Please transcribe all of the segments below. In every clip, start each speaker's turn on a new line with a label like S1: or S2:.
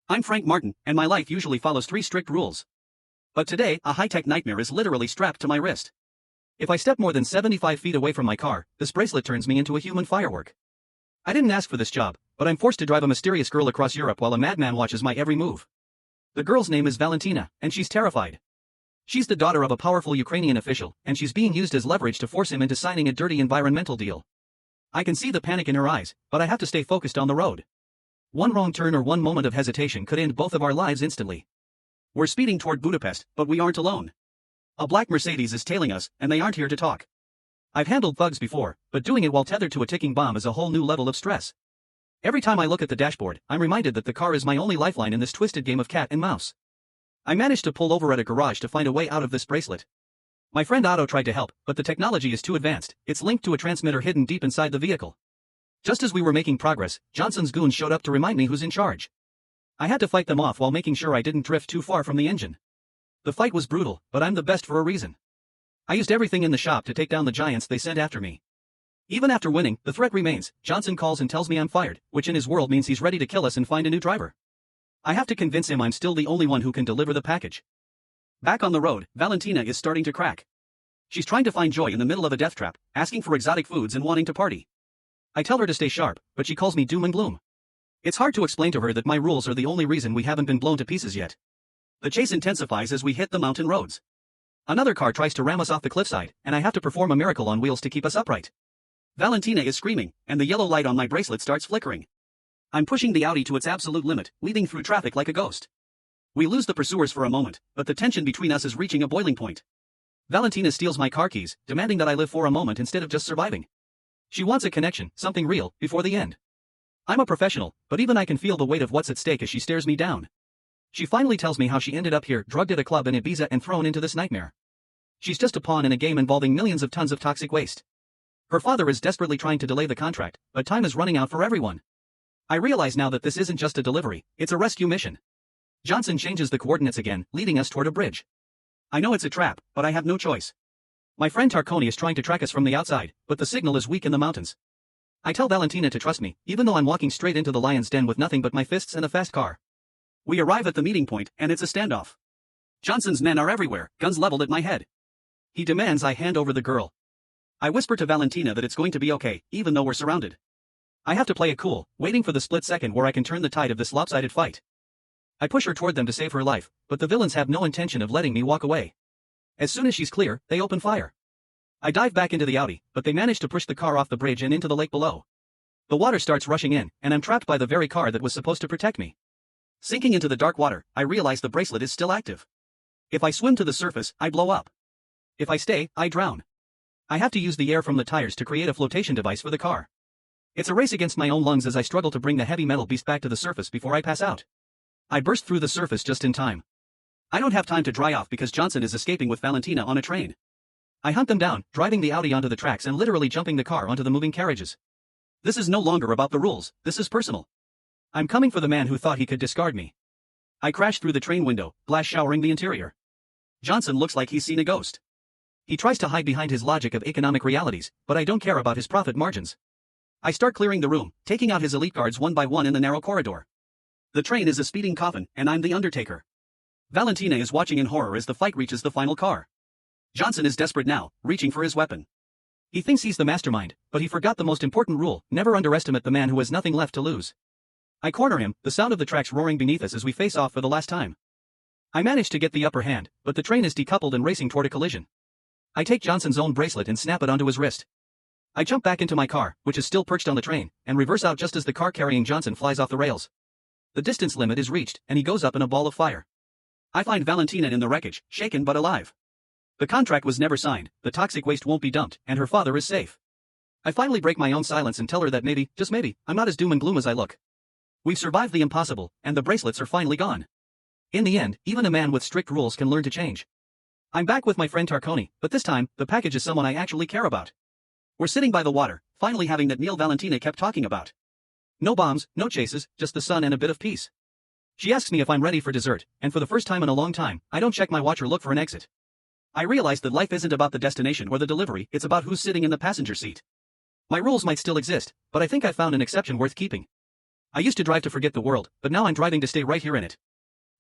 S1: I'm Frank Martin, and my life usually follows 3 strict rules. But today, a high-tech nightmare is literally strapped to my wrist. If I step more than 75 feet away from my car, this bracelet turns me into a human firework. I didn't ask for this job, but I'm forced to drive a mysterious girl across Europe while a madman watches my every move. The girl's name is Valentina, and she's terrified. She's the daughter of a powerful Ukrainian official, and she's being used as leverage to force him into signing a dirty environmental deal. I can see the panic in her eyes, but I have to stay focused on the road. One wrong turn or one moment of hesitation could end both of our lives instantly. We're speeding toward Budapest, but we aren't alone. A black Mercedes is tailing us, and they aren't here to talk. I've handled thugs before, but doing it while tethered to a ticking bomb is a whole new level of stress. Every time I look at the dashboard, I'm reminded that the car is my only lifeline in this twisted game of cat and mouse. I managed to pull over at a garage to find a way out of this bracelet. My friend Otto tried to help, but the technology is too advanced. It's linked to a transmitter hidden deep inside the vehicle. Just as we were making progress, Johnson's goons showed up to remind me who's in charge. I had to fight them off while making sure I didn't drift too far from the engine. The fight was brutal, but I'm the best for a reason. I used everything in the shop to take down the giants they sent after me. Even after winning, the threat remains. Johnson calls and tells me I'm fired, which in his world means he's ready to kill us and find a new driver. I have to convince him I'm still the only one who can deliver the package. Back on the road, Valentina is starting to crack. She's trying to find joy in the middle of a death trap, asking for exotic foods and wanting to party. I tell her to stay sharp, but she calls me doom and gloom. It's hard to explain to her that my rules are the only reason we haven't been blown to pieces yet. The chase intensifies as we hit the mountain roads. Another car tries to ram us off the cliffside, and I have to perform a miracle on wheels to keep us upright. Valentina is screaming, and the yellow light on my bracelet starts flickering. I'm pushing the Audi to its absolute limit, weaving through traffic like a ghost. We lose the pursuers for a moment, but the tension between us is reaching a boiling point. Valentina steals my car keys, demanding that I live for a moment instead of just surviving. She wants a connection, something real, before the end. I'm a professional, but even I can feel the weight of what's at stake as she stares me down. She finally tells me how she ended up here, drugged at a club in Ibiza and thrown into this nightmare. She's just a pawn in a game involving millions of tons of toxic waste. Her father is desperately trying to delay the contract, but time is running out for everyone. I realize now that this isn't just a delivery, it's a rescue mission. Johnson changes the coordinates again, leading us toward a bridge. I know it's a trap, but I have no choice. My friend Tarconi is trying to track us from the outside, but the signal is weak in the mountains. I tell Valentina to trust me, even though I'm walking straight into the lion's den with nothing but my fists and a fast car. We arrive at the meeting point, and it's a standoff. Johnson's men are everywhere, guns leveled at my head. He demands I hand over the girl. I whisper to Valentina that it's going to be okay, even though we're surrounded. I have to play it cool, waiting for the split second where I can turn the tide of this lopsided fight. I push her toward them to save her life, but the villains have no intention of letting me walk away. As soon as she's clear, they open fire. I dive back into the Audi, but they manage to push the car off the bridge and into the lake below. The water starts rushing in, and I'm trapped by the very car that was supposed to protect me. Sinking into the dark water, I realize the bracelet is still active. If I swim to the surface, I blow up. If I stay, I drown. I have to use the air from the tires to create a flotation device for the car. It's a race against my own lungs as I struggle to bring the heavy metal beast back to the surface before I pass out. I burst through the surface just in time. I don't have time to dry off because Johnson is escaping with Valentina on a train. I hunt them down, driving the Audi onto the tracks and literally jumping the car onto the moving carriages. This is no longer about the rules, this is personal. I'm coming for the man who thought he could discard me. I crash through the train window, glass showering the interior. Johnson looks like he's seen a ghost. He tries to hide behind his logic of economic realities, but I don't care about his profit margins. I start clearing the room, taking out his elite guards one by one in the narrow corridor. The train is a speeding coffin, and I'm the Undertaker. Valentina is watching in horror as the fight reaches the final car. Johnson is desperate now, reaching for his weapon. He thinks he's the mastermind, but he forgot the most important rule: never underestimate the man who has nothing left to lose. I corner him, the sound of the tracks roaring beneath us as we face off for the last time. I manage to get the upper hand, but the train is decoupled and racing toward a collision. I take Johnson's own bracelet and snap it onto his wrist. I jump back into my car, which is still perched on the train, and reverse out just as the car carrying Johnson flies off the rails. The distance limit is reached, and he goes up in a ball of fire. I find Valentina in the wreckage, shaken but alive. The contract was never signed, the toxic waste won't be dumped, and her father is safe. I finally break my own silence and tell her that maybe, just maybe, I'm not as doom and gloom as I look. We've survived the impossible, and the bracelets are finally gone. In the end, even a man with strict rules can learn to change. I'm back with my friend Tarconi, but this time, the package is someone I actually care about. We're sitting by the water, finally having that meal Valentina kept talking about. No bombs, no chases, just the sun and a bit of peace. She asks me if I'm ready for dessert, and for the first time in a long time, I don't check my watch or look for an exit. I realize that life isn't about the destination or the delivery, it's about who's sitting in the passenger seat. My rules might still exist, but I think I found an exception worth keeping. I used to drive to forget the world, but now I'm driving to stay right here in it.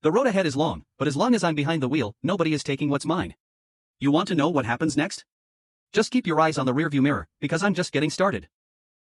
S1: The road ahead is long, but as long as I'm behind the wheel, nobody is taking what's mine. You want to know what happens next? Just keep your eyes on the rearview mirror, because I'm just getting started.